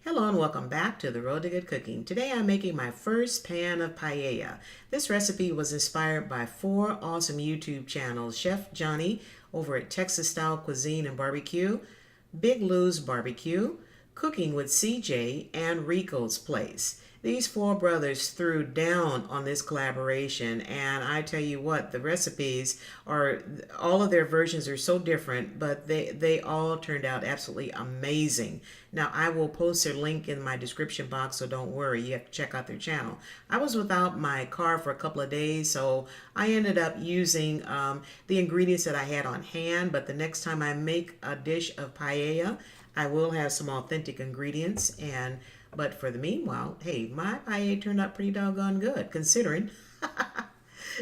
Hello and welcome back to the Road to Good Cooking. Today I'm making my first pan of paella. This recipe was inspired by 4 awesome YouTube channels: Chef Johnny over at Texas Style Cuisine and Barbecue, Big Lew's BBQ, Cooking with CJ, and Rico's Place. These 4 brothers threw down on this collaboration, and I tell you what, the recipes are, all of their versions are so different, but they all turned out absolutely amazing. Now, I will post their link in my description box, so don't worry, you have to check out their channel. I was without my car for a couple of days, so I ended up using the ingredients that I had on hand, but the next time I make a dish of paella, I will have some authentic ingredients. But for the meanwhile, hey, my paella turned out pretty doggone good, considering.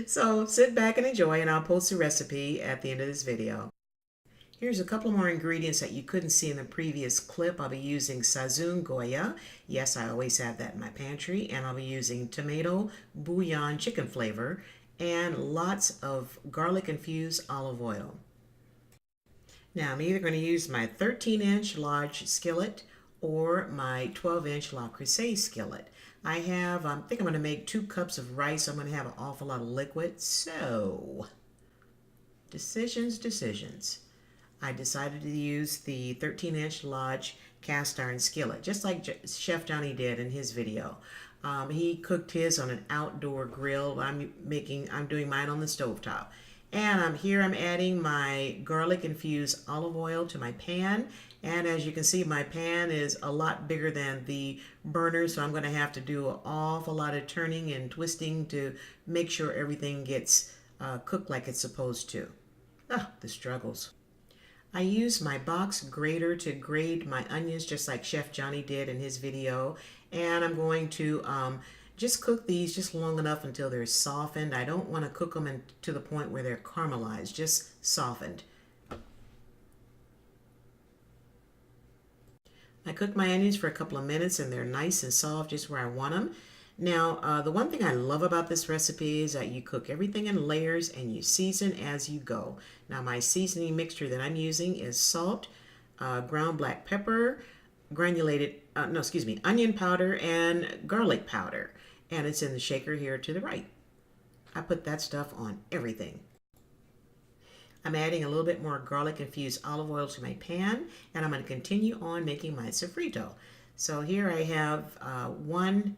So sit back and enjoy, and I'll post the recipe at the end of this video. Here's a couple more ingredients that you couldn't see in the previous clip. I'll be using Sazon Goya. Yes, I always have that in my pantry. And I'll be using tomato bouillon chicken flavor and lots of garlic-infused olive oil. Now, I'm either going to use my 13-inch large skillet or my 12-inch La Creuset skillet. I think I'm going to make 2 cups of rice. I'm going to have an awful lot of liquid. So, decisions. I decided to use the 13-inch large cast iron skillet, just like Chef Johnny did in his video. He cooked his on an outdoor grill. I'm doing mine on the stovetop. And I'm adding my garlic-infused olive oil to my pan. And as you can see, my pan is a lot bigger than the burner, so I'm going to have to do an awful lot of turning and twisting to make sure everything gets cooked like it's supposed to. Ah, the struggles. I use my box grater to grate my onions just like Chef Johnny did in his video. And I'm going to just cook these just long enough until they're softened. I don't want to cook them to the point where they're caramelized, just softened. I cook my onions for a couple of minutes and they're nice and soft just where I want them. Now, the one thing I love about this recipe is that you cook everything in layers and you season as you go. Now, my seasoning mixture that I'm using is salt, ground black pepper, onion powder, and garlic powder. And it's in the shaker here to the right. I put that stuff on everything. I'm adding a little bit more garlic-infused olive oil to my pan, and I'm going to continue on making my sofrito. So here I have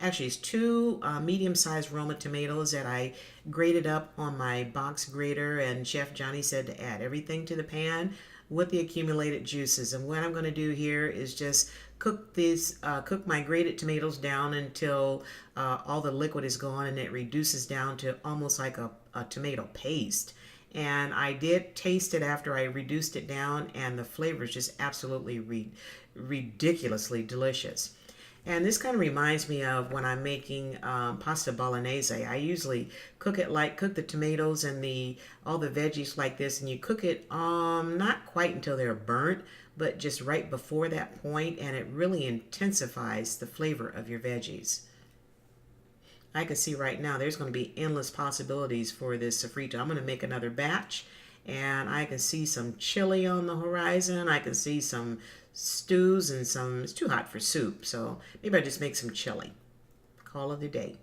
it's 2 medium-sized Roma tomatoes that I grated up on my box grater, and Chef Johnny said to add everything to the pan with the accumulated juices. And what I'm going to do here is just cook my grated tomatoes down until all the liquid is gone and it reduces down to almost like a tomato paste. And I did taste it after I reduced it down, and the flavor is just absolutely ridiculously delicious. And this kind of reminds me of when I'm making pasta bolognese. I usually cook the tomatoes and all the veggies like this, and you cook it not quite until they're burnt, but just right before that point, and it really intensifies the flavor of your veggies. I can see right now there's going to be endless possibilities for this sofrito. I'm going to make another batch, and I can see some chili on the horizon. I can see some stews and it's too hot for soup, so maybe I just make some chili. Call it a day.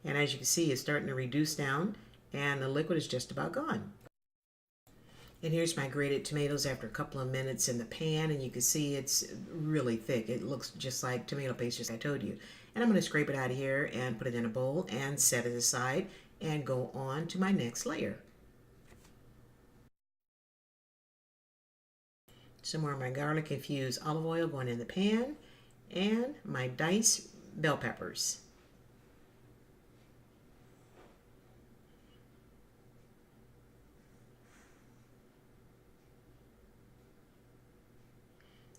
And as you can see, it's starting to reduce down, and the liquid is just about gone. And here's my grated tomatoes after a couple of minutes in the pan, and you can see it's really thick. It looks just like tomato paste, as I told you. And I'm going to scrape it out of here and put it in a bowl and set it aside and go on to my next layer. Some more of my garlic-infused olive oil going in the pan, and my diced bell peppers.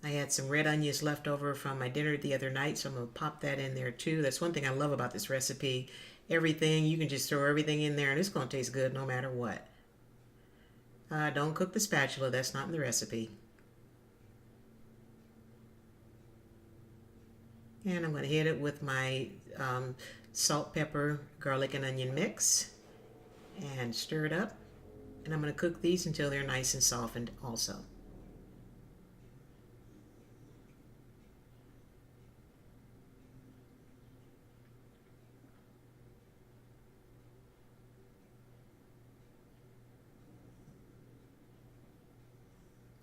I had some red onions left over from my dinner the other night, so I'm going to pop that in there too. That's one thing I love about this recipe. You can just throw everything in there and it's going to taste good no matter what. Don't cook the spatula, that's not in the recipe. And I'm going to hit it with my salt, pepper, garlic, and onion mix and stir it up. And I'm going to cook these until they're nice and softened also.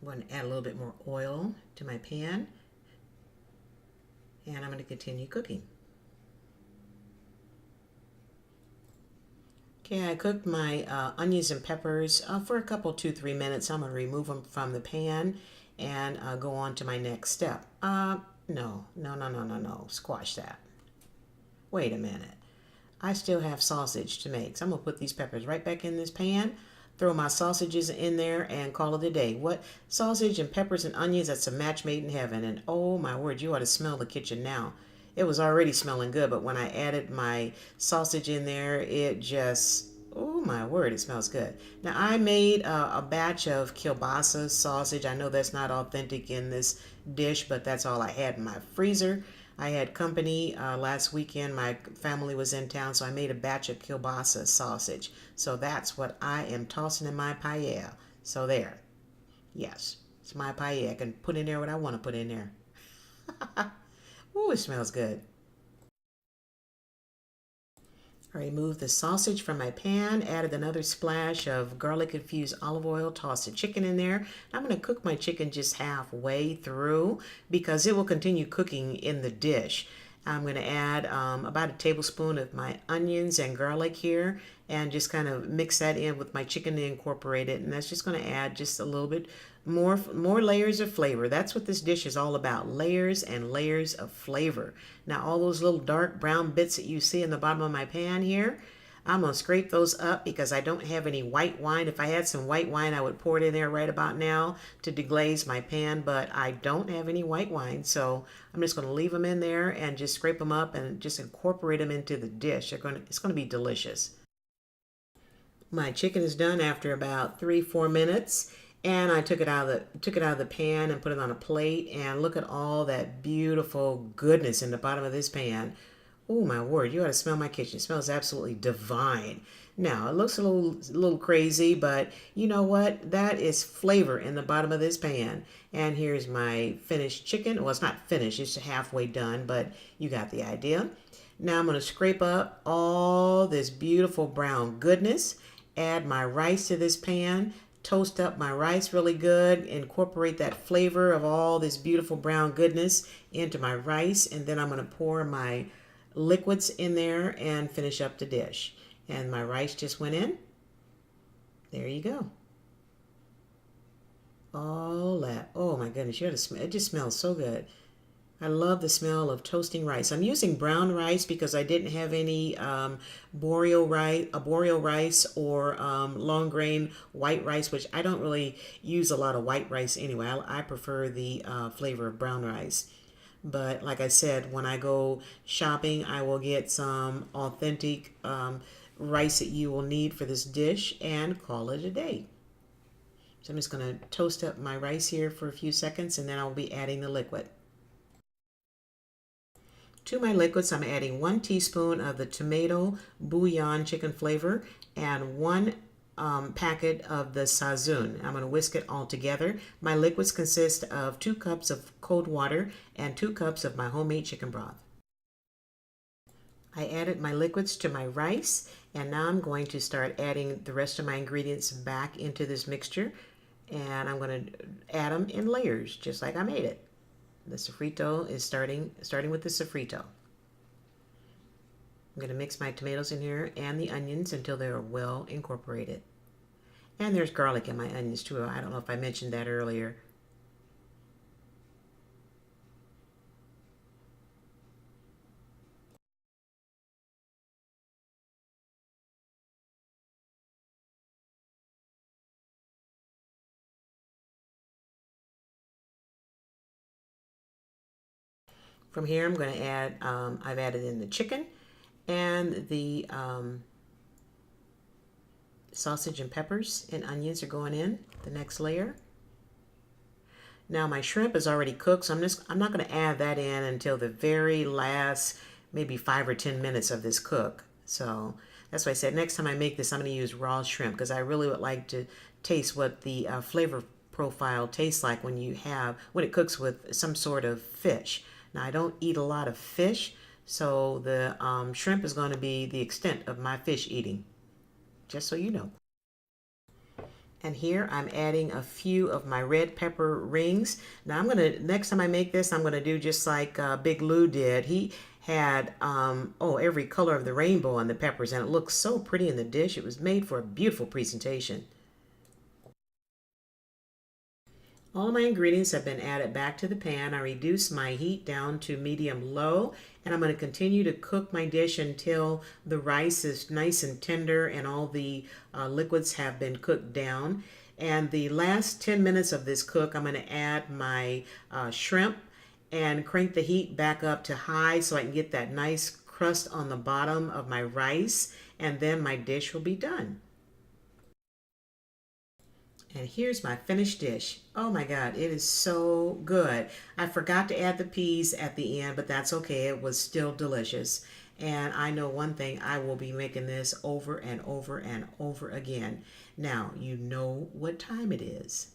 I'm going to add a little bit more oil to my pan, and I'm going to continue cooking. Okay, I cooked my onions and peppers for a couple, 2-3 minutes. I'm going to remove them from the pan and go on to my next step. No. Squash that. Wait a minute. I still have sausage to make. So I'm going to put these peppers right back in this pan, throw my sausages in there, and call it a day. What? Sausage and peppers and onions, that's a match made in heaven. And oh my word, you ought to smell the kitchen now. It was already smelling good, but when I added my sausage in there, it just, oh my word, it smells good. Now I made a batch of kielbasa sausage. I know that's not authentic in this dish, but that's all I had in my freezer. I had company last weekend. My family was in town, so I made a batch of kielbasa sausage. So that's what I am tossing in my paella. So there. Yes, it's my paella. I can put in there what I want to put in there. Ooh, it smells good. I removed the sausage from my pan, added another splash of garlic infused olive oil, tossed the chicken in there. I'm going to cook my chicken just halfway through because it will continue cooking in the dish. I'm going to add about a tablespoon of my onions and garlic here and just kind of mix that in with my chicken to incorporate it. And that's just going to add just a little bit more layers of flavor. That's what this dish is all about, layers and layers of flavor. Now all those little dark brown bits that you see in the bottom of my pan here, I'm going to scrape those up because I don't have any white wine. If I had some white wine, I would pour it in there right about now to deglaze my pan, but I don't have any white wine, so I'm just going to leave them in there and just scrape them up and just incorporate them into the dish. It's going to be delicious. My chicken is done after about 3-4 minutes, and I took it out of the pan and put it on a plate, and look at all that beautiful goodness in the bottom of this pan. Oh my word, you ought to smell my kitchen. It smells absolutely divine. Now, it looks a little crazy, but you know what? That is flavor in the bottom of this pan. And here's my finished chicken. Well, it's not finished, it's halfway done, but you got the idea. Now I'm going to scrape up all this beautiful brown goodness, add my rice to this pan, toast up my rice really good, incorporate that flavor of all this beautiful brown goodness into my rice, and then I'm going to pour my liquids in there and finish up the dish. And my rice just went in. There you go. All that. Oh my goodness, you had to smell. It just smells so good. I love the smell of toasting rice. I'm using brown rice because I didn't have any boreal rice or long grain white rice, which I don't really use a lot of white rice anyway. I prefer the flavor of brown rice. But like I said, when I go shopping, I will get some authentic rice that you will need for this dish and call it a day. So I'm just going to toast up my rice here for a few seconds, and then I'll be adding the liquid. To my liquids, I'm adding 1 teaspoon of the tomato bouillon chicken flavor and 1 packet of the sazon. I'm going to whisk it all together. My liquids consist of 2 cups of cold water and 2 cups of my homemade chicken broth. I added my liquids to my rice, and now I'm going to start adding the rest of my ingredients back into this mixture, and I'm going to add them in layers just like I made it. The sofrito is starting with the sofrito. I'm going to mix my tomatoes in here and the onions until they're well incorporated. And there's garlic in my onions too. I don't know if I mentioned that earlier. From here, I'm going to add, I've added in the chicken and the sausage and peppers and onions are going in the next layer. Now my shrimp is already cooked, so I'm not going to add that in until the very last maybe 5 or 10 minutes of this cook. So that's why I said next time I make this, I'm going to use raw shrimp because I really would like to taste what the flavor profile tastes like when it cooks with some sort of fish. Now I don't eat a lot of fish, so the shrimp is going to be the extent of my fish eating, just so you know. And here I'm adding a few of my red pepper rings. Now next time I make this, I'm gonna do just like Big Lew did. He had, every color of the rainbow on the peppers, and it looks so pretty in the dish. It was made for a beautiful presentation. All my ingredients have been added back to the pan. I reduced my heat down to medium-low, and I'm going to continue to cook my dish until the rice is nice and tender and all the liquids have been cooked down. And the last 10 minutes of this cook, I'm going to add my shrimp and crank the heat back up to high so I can get that nice crust on the bottom of my rice, and then my dish will be done. And here's my finished dish. Oh my God, it is so good. I forgot to add the peas at the end, but that's okay. It was still delicious. And I know one thing, I will be making this over and over and over again. Now, you know what time it is.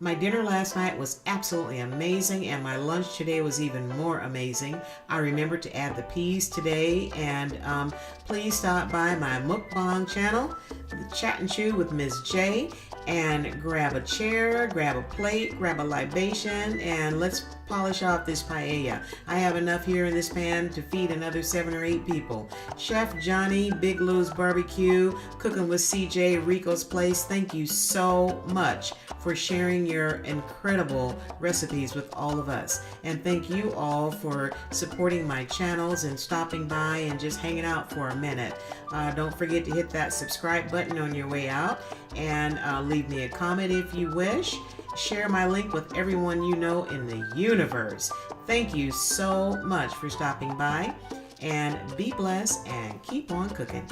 My dinner last night was absolutely amazing, and my lunch today was even more amazing. I remembered to add the peas today, and please stop by my mukbang channel, Chat and Chew with Ms. J, and grab a chair, grab a plate, grab a libation, and let's polish off this paella. I have enough here in this pan to feed another 7 or 8 people. Chef Johnny, Big Lew's BBQ, Cooking with CJ, Rico's Place, thank you so much for sharing your incredible recipes with all of us. And thank you all for supporting my channels and stopping by and just hanging out for a minute. Don't forget to hit that subscribe button on your way out, and leave me a comment if you wish. Share my link with everyone you know in the universe. Thank you so much for stopping by, and be blessed and keep on cooking.